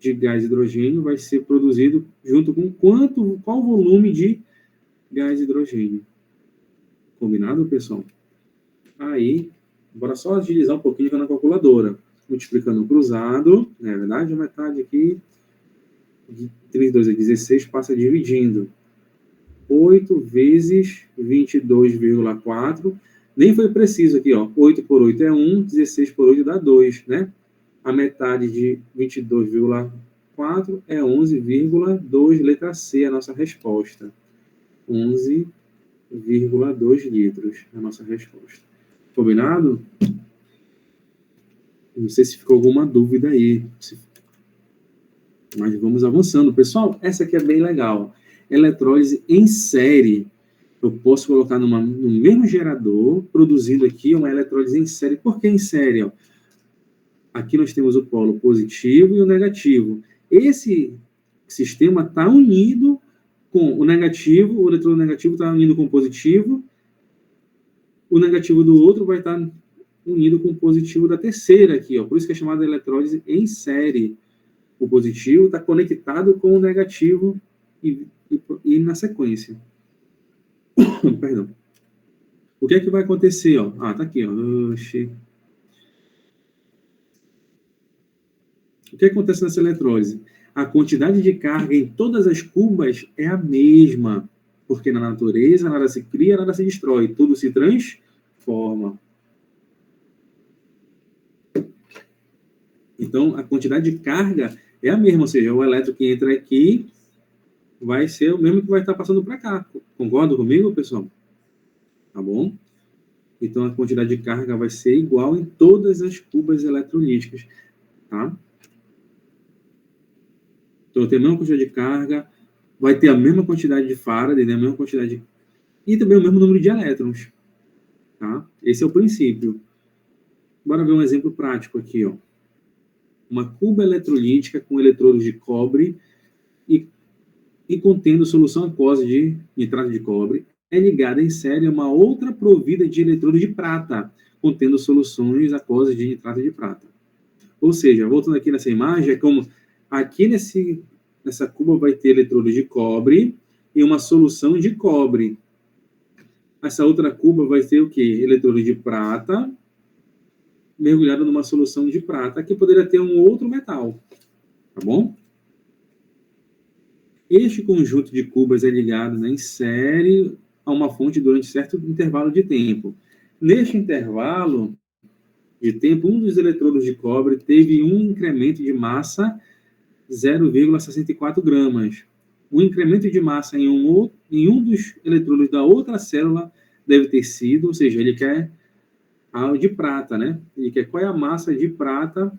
Speaker 1: de gás hidrogênio vai ser produzido junto com qual volume de gás hidrogênio? Combinado, pessoal? Aí, bora só agilizar um pouquinho na calculadora. Multiplicando o cruzado, não é verdade? A metade aqui, de 32 a 16, passa dividindo. 8 vezes 22,4 Nem foi preciso aqui, ó. 8 por 8 é 1, 16 por 8 dá 2, né? A metade de 22,4 é 11,2, letra C, a nossa resposta. 11,2 litros, a nossa resposta. Combinado? Não sei se ficou alguma dúvida aí. Mas vamos avançando. Pessoal, essa aqui é bem legal. Eletrólise em série. Eu posso colocar no mesmo gerador, produzindo aqui uma eletrólise em série. Por que em série? Ó? Aqui nós temos o polo positivo e o negativo. Esse sistema está unido com o negativo, o eletrodo negativo está unido com o positivo, o negativo do outro vai estar unido com o positivo da terceira aqui. Ó. Por isso que é chamada eletrólise em série. O positivo está conectado com o negativo e na sequência. Perdão. O que é que vai acontecer? Ó? Ah, tá aqui. Ó. Oxi. O que acontece nessa eletrólise? A quantidade de carga em todas as cubas é a mesma, porque na natureza nada se cria, nada se destrói, tudo se transforma. Então, a quantidade de carga é a mesma, ou seja, o elétron que entra aqui vai ser o mesmo que vai estar passando para cá. Concorda comigo, pessoal? Tá bom? Então, a quantidade de carga vai ser igual em todas as cubas eletrolíticas, tá? Então, tem a mesma quantidade de carga, vai ter a mesma quantidade de Faraday, né? A mesma quantidade e também o mesmo número de elétrons, tá? Esse é o princípio. Bora ver um exemplo prático aqui, ó. Uma cuba eletrolítica com eletrodos de cobre e contendo solução aquosa de nitrato de cobre é ligada em série a uma outra provida de eletrodo de prata, contendo soluções aquosas de nitrato de prata. Ou seja, voltando aqui nessa imagem, é como aqui nessa cuba vai ter eletrodo de cobre e uma solução de cobre. Essa outra cuba vai ter o quê? Eletrodo de prata mergulhado numa solução de prata, que poderia ter um outro metal. Tá bom? Este conjunto de cubas é ligado, né, em série a uma fonte durante certo intervalo de tempo. Neste intervalo de tempo, um dos eletrodos de cobre teve um incremento de massa 0,64 gramas. O incremento de massa em um dos eletrodos da outra célula deve ter sido, ou seja, ele quer a de prata, né? Ele quer qual é a massa de prata,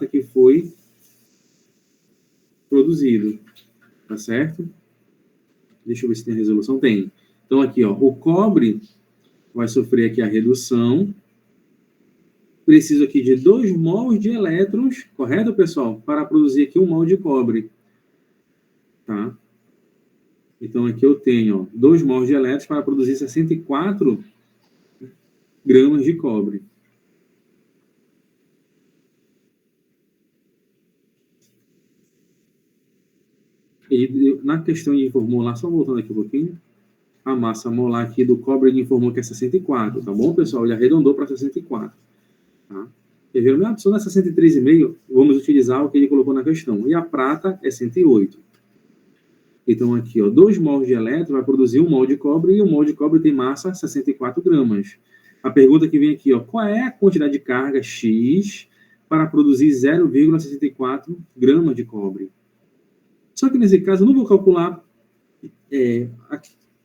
Speaker 1: que foi produzido, tá certo? Deixa eu ver se tem a resolução. Tem. Então, aqui, ó, o cobre vai sofrer aqui a redução. Preciso aqui de 2 mols de elétrons, correto, pessoal? Para produzir aqui 1 mol de cobre. Tá? Então, aqui eu tenho, ó, 2 mols de elétrons para produzir 64 gramas de cobre. E na questão de formular, só voltando aqui um pouquinho, a massa molar aqui do cobre ele informou que é 64, tá bom, pessoal? Ele arredondou para 64, tá? E geralmente, só na 63,5, vamos utilizar o que ele colocou na questão. E a prata é 108. Então, aqui, ó, 2 mols de elétron vai produzir 1 mol de cobre, e 1 mol de cobre tem massa 64 gramas. A pergunta que vem aqui, ó, qual é a quantidade de carga X para produzir 0,64 gramas de cobre? Só que, nesse caso, eu não vou calcular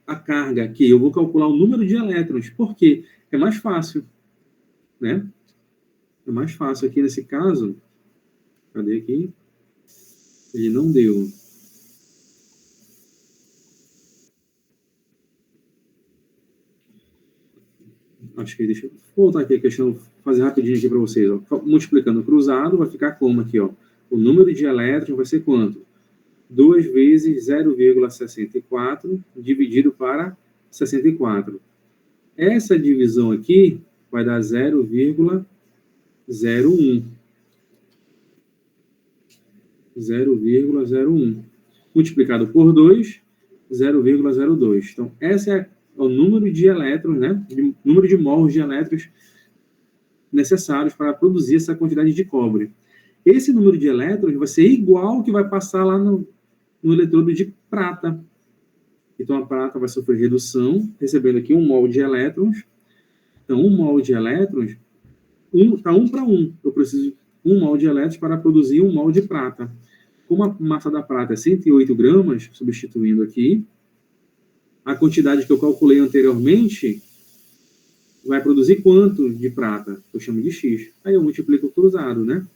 Speaker 1: a carga aqui, eu vou calcular o número de elétrons, porque é mais fácil, né? É mais fácil aqui nesse caso. Cadê aqui? Ele não deu. Acho que deixa eu voltar aqui a questão, fazer rapidinho aqui para vocês. Ó. Multiplicando cruzado, vai ficar como aqui, ó? O número de elétrons vai ser quanto? 2 vezes 0,64 dividido para 64. Essa divisão aqui vai dar 0,01. 0,01. Multiplicado por 2, 0,02. Então, esse é o número de elétrons, né? Número de mols de elétrons necessários para produzir essa quantidade de cobre. Esse número de elétrons vai ser igual ao que vai passar lá no eletrodo de prata. Então, a prata vai sofrer redução, recebendo aqui 1 mol de elétrons. Então, 1 mol de elétrons, está 1 para 1. Eu preciso de 1 mol de elétrons para produzir 1 mol de prata. Como a massa da prata é 108 gramas, substituindo aqui, a quantidade que eu calculei anteriormente vai produzir quanto de prata? Eu chamo de X. Aí eu multiplico o cruzado, né?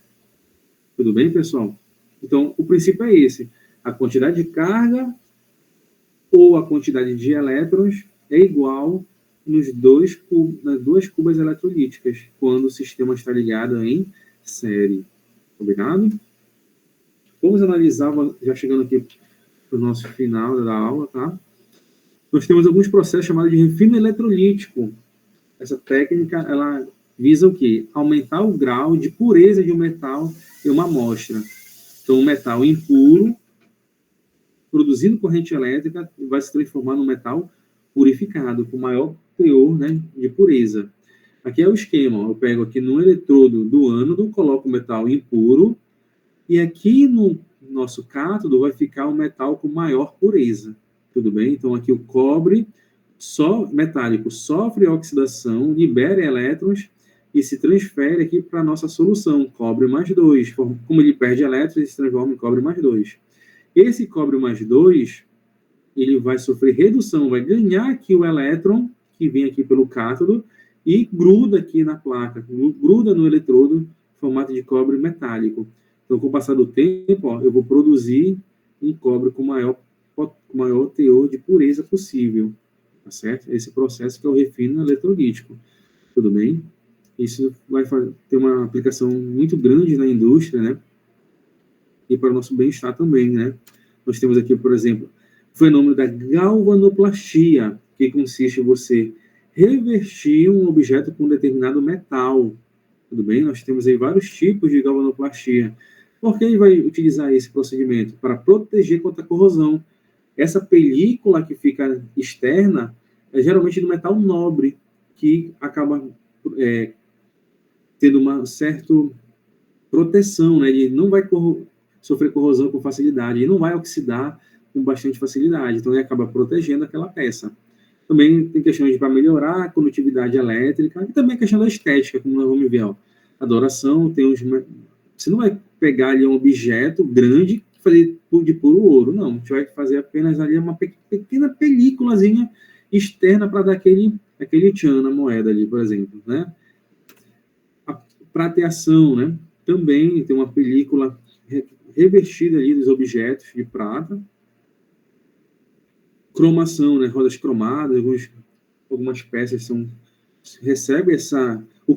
Speaker 1: Tudo bem, pessoal? Então, o princípio é esse. A quantidade de carga ou a quantidade de elétrons é igual nas duas cubas eletrolíticas, quando o sistema está ligado em série. Combinado? Vamos analisar, já chegando aqui para o nosso final da aula, tá? Nós temos alguns processos chamados de refino eletrolítico. Essa técnica, ela visa o quê? Aumentar o grau de pureza de um metal em uma amostra. Então, um metal impuro, produzindo corrente elétrica, vai se transformar num metal purificado, com maior teor, né, de pureza. Aqui é o esquema. Ó. Eu pego aqui no eletrodo do ânodo, coloco o metal impuro, e aqui no nosso cátodo vai ficar o metal com maior pureza. Tudo bem? Então, aqui o cobre metálico sofre oxidação, libera elétrons e se transfere aqui para a nossa solução, cobre mais 2. Como ele perde elétrons, ele se transforma em cobre mais 2. Esse cobre mais 2, ele vai sofrer redução, vai ganhar aqui o elétron, que vem aqui pelo cátodo, e gruda aqui na placa, gruda no eletrodo, em formato de cobre metálico. Então, com o passar do tempo, ó, eu vou produzir um cobre com maior teor de pureza possível. Tá certo? Esse processo que é o refino eletrolítico. Tudo bem? Isso vai ter uma aplicação muito grande na indústria, né? E para o nosso bem-estar também, né? Nós temos aqui, por exemplo, o fenômeno da galvanoplastia, que consiste em você revertir um objeto com um determinado metal. Tudo bem? Nós temos aí vários tipos de galvanoplastia. Por que ele vai utilizar esse procedimento? Para proteger contra a corrosão. Essa película que fica externa é geralmente do metal nobre, que acaba tendo uma certa proteção, né? Ele não vai sofrer corrosão com facilidade, ele não vai oxidar com bastante facilidade, então ele acaba protegendo aquela peça. Também tem questões para melhorar a condutividade elétrica e também a questão da estética, como nós vamos ver. Ó. A adoração você não vai pegar ali um objeto grande e fazer de puro ouro, não. A gente vai fazer apenas ali uma pequena películazinha externa para dar aquele tchan na moeda ali, por exemplo, né? A prateação, né? Também tem uma película revestida ali dos objetos de prata. Cromação, né? Rodas cromadas, algumas peças recebe o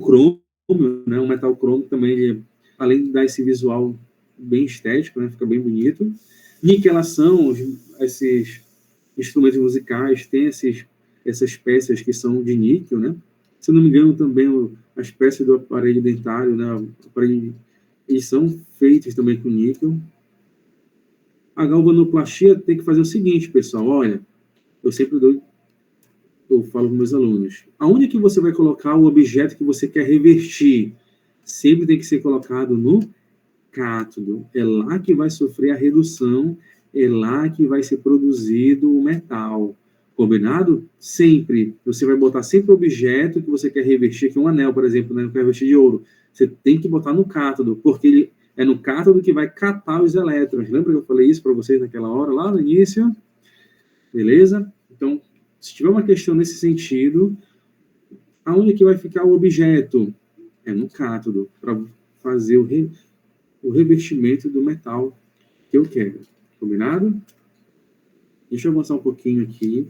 Speaker 1: crômio, né? O metal crômio também, ele, além de dar esse visual bem estético, né? Fica bem bonito. Niquelação, esses instrumentos musicais têm essas peças que são de níquel, né? Se não me engano, também as peças do aparelho dentário, né? Eles são feitos também com níquel. A galvanoplastia tem que fazer o seguinte, pessoal, olha, eu falo com meus alunos, aonde que você vai colocar o objeto que você quer revertir? Sempre tem que ser colocado no cátodo. É lá que vai sofrer a redução, é lá que vai ser produzido o metal. Combinado? Sempre. Você vai botar sempre o objeto que você quer revertir, que é um anel, por exemplo, né, quer revertir de ouro. Você tem que botar no cátodo, porque ele é no cátodo que vai catar os elétrons. Lembra que eu falei isso para vocês naquela hora, lá no início? Beleza? Então, se tiver uma questão nesse sentido, aonde que vai ficar o objeto? É no cátodo, para fazer o revestimento do metal que eu quero. Combinado? Deixa eu avançar um pouquinho aqui.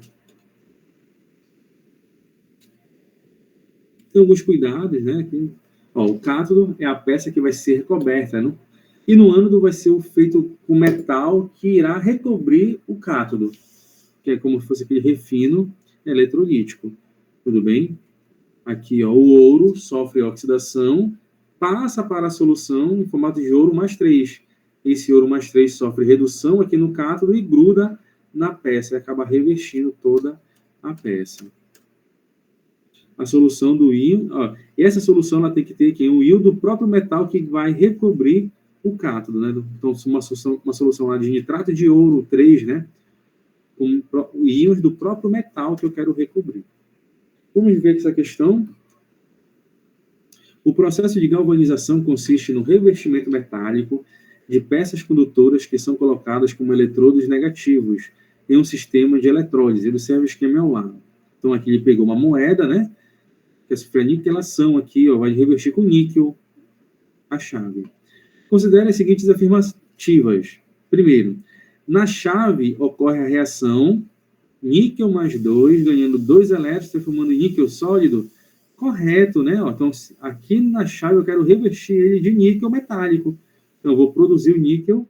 Speaker 1: Tem alguns cuidados, né? Aqui, ó, o cátodo é a peça que vai ser recoberta, né? E no ânodo vai ser feito com metal que irá recobrir o cátodo, que é como se fosse aquele refino eletrolítico. Tudo bem? Aqui, ó, o ouro sofre oxidação, passa para a solução em formato de ouro mais 3. Esse ouro mais 3 sofre redução aqui no cátodo e gruda na peça e acaba revestindo toda a peça. A solução do íon, ó, essa solução ela tem que ter aqui um íon do próprio metal que vai recobrir o cátodo, né? Então, uma solução lá de nitrato de ouro 3, né? com íons do próprio metal que eu quero recobrir. Vamos ver essa questão. O processo de galvanização consiste no revestimento metálico de peças condutoras que são colocadas como eletrodos negativos em um sistema de eletrólise. Observe o esquema ao lado. Então, aqui ele pegou uma moeda, né? Que sofreu a niquelação aqui, ó, vai revestir com níquel a chave. Considere as seguintes afirmativas. Primeiro, na chave ocorre a reação níquel mais 2, ganhando 2 elétrons, transformando em níquel sólido. Correto, né? Então, aqui na chave eu quero revestir ele de níquel metálico. Então, eu vou produzir o níquel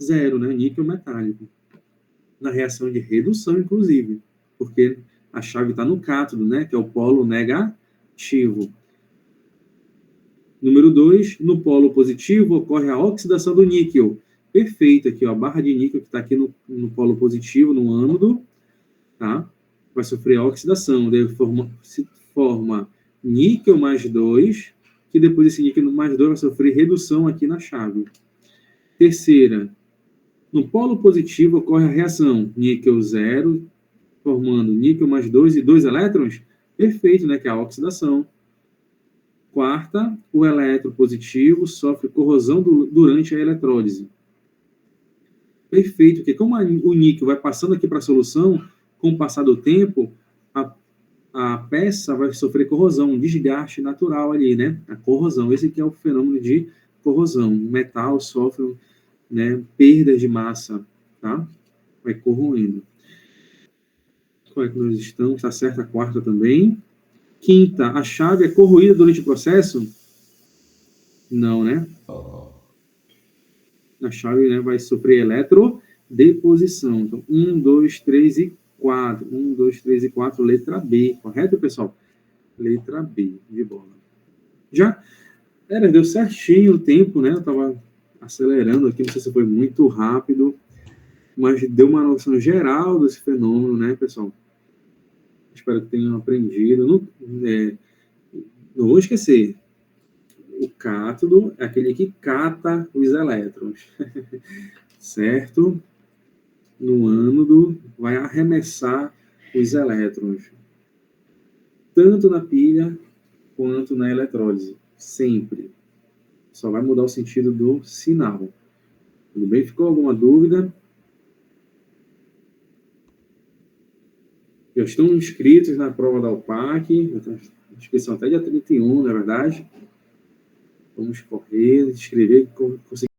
Speaker 1: zero, né? Níquel metálico. Na reação de redução, inclusive, porque a chave está no cátodo, né? Que é o polo negativo. Número 2, no polo positivo ocorre a oxidação do níquel. Perfeito, aqui, ó, a barra de níquel que está aqui no polo positivo, no ânodo, tá? Vai sofrer a oxidação, daí se forma níquel mais 2, que depois esse níquel mais 2 vai sofrer redução aqui na chave. Terceira, no polo positivo ocorre a reação níquel zero, formando níquel mais 2 e 2 elétrons. Perfeito, né? Que é a oxidação. Quarta, o elétron positivo sofre corrosão durante a eletrólise. Perfeito, porque como o níquel vai passando aqui para a solução, com o passar do tempo, a peça vai sofrer corrosão, um desgaste natural ali, né? A corrosão, esse aqui é o fenômeno de corrosão. O metal sofre, né, perdas de massa, tá? Vai corroendo. Qual é que nós estamos? Está certa a quarta também. Quinta, a chave é corroída durante o processo? Não, né? A chave, né, vai sofrer eletrodeposição. Então, 1, 2, 3 e 4. 1, 2, 3 e 4, letra B. Correto, pessoal? Letra B, de bola. Já deu certinho o tempo, né? Eu estava acelerando aqui, não sei se foi muito rápido, mas deu uma noção geral desse fenômeno, né, pessoal? Espero que tenham aprendido. Não vou esquecer. O cátodo é aquele que cata os elétrons, certo? No ânodo, vai arremessar os elétrons, tanto na pilha quanto na eletrólise, sempre. Só vai mudar o sentido do sinal. Tudo bem? Ficou alguma dúvida? Já estão inscritos na prova da UPAC, inscrição até dia 31, na verdade. Vamos correr, escrever, conseguir